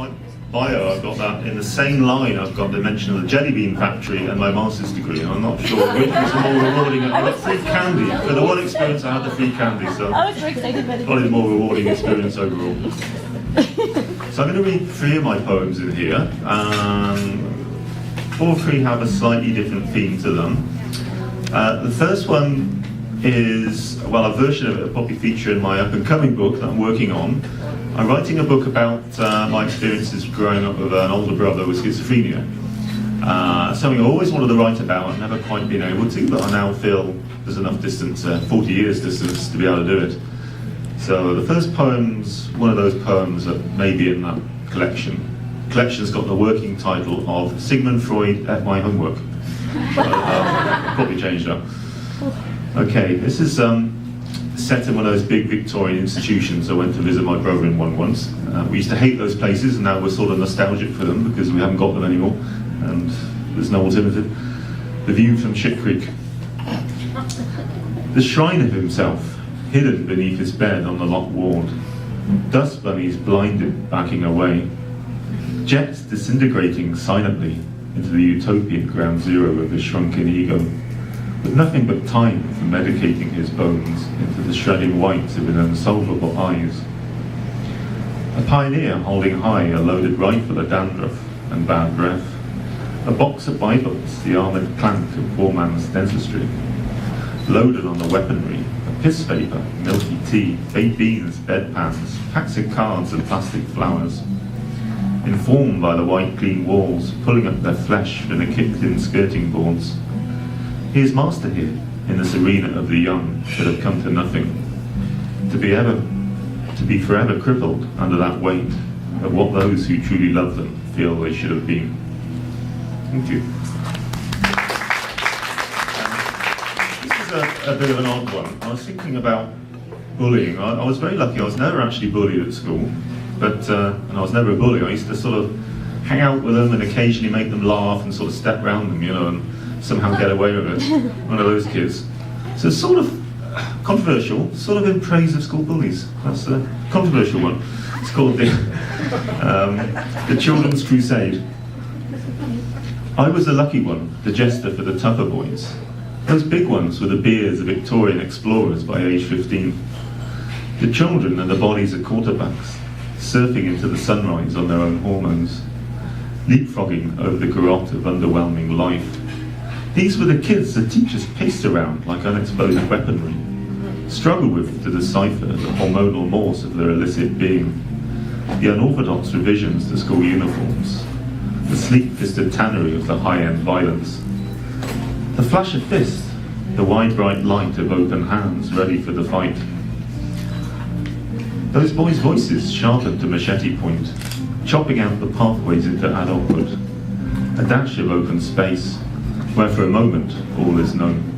My bio, I've got that in the same line. I've got the mention of the jelly bean factory and my master's degree. I'm not sure which was more rewarding. I got free candy. For the one experience, I had the free candy, so I was very excited by probably the more rewarding experience overall. So I'm going to read 3 of my poems in here. All 3 have a slightly different theme to them. The first one is, well, a version of it will probably feature in my up-and-coming book that I'm working on. I'm writing a book about my experiences growing up with an older brother with schizophrenia. Something I always wanted to write about and never quite been able to, but I now feel there's enough distance, 40 years distance, to be able to do it. So the first poem's one of those poems that may be in that collection. The collection's got the working title of Sigmund Freud at My Homework. Probably changed that. Okay, this is set in one of those big Victorian institutions. I went to visit my brother in one once. We used to hate those places, and now we're sort of nostalgic for them because we haven't got them anymore, and there's no alternative. The view from Ship Creek. The shrine of himself, hidden beneath his bed on the locked ward. Dust bunnies blinded, backing away. Jets disintegrating silently into the utopian ground zero of his shrunken ego, with nothing but time for medicating his bones into the shredding whites of his unsolvable eyes. A pioneer holding high a loaded rifle of dandruff and bad breath. A box of Bibles, the armoured clank of poor man's dentistry. Loaded on the weaponry, a piss paper, milky tea, baked beans, bedpans, packs of cards and plastic flowers. Informed by the white clean walls, pulling up their flesh in a kicked-in skirting boards. He is master here, in this arena of the young that have come to nothing. To be forever crippled under that weight of what those who truly love them feel they should have been. Thank you. This is a bit of an odd one. I was thinking about bullying. I was very lucky. I was never actually bullied at school, but and I was never a bully. I used to sort of hang out with them and occasionally make them laugh and sort of step around them, you know, and somehow get away with it. One of those kids. So it's sort of controversial, sort of in praise of school bullies. That's a controversial one. It's called the Children's Crusade. I was the lucky one, the jester for the tougher boys. Those big ones with the beards of Victorian explorers by age 15. The children and the bodies of quarterbacks, surfing into the sunrise on their own hormones, leapfrogging over the garrote of underwhelming life. These were the kids the teachers paced around like unexploded weaponry, struggle with to decipher the hormonal morse of their illicit being, the unorthodox revisions to school uniforms, the sleek-fisted tannery of the high-end violence, the flash of fist, the wide bright light of open hands ready for the fight. Those boys' voices sharpened to machete point, chopping out the pathways into adulthood, a dash of open space, where for a moment all is known.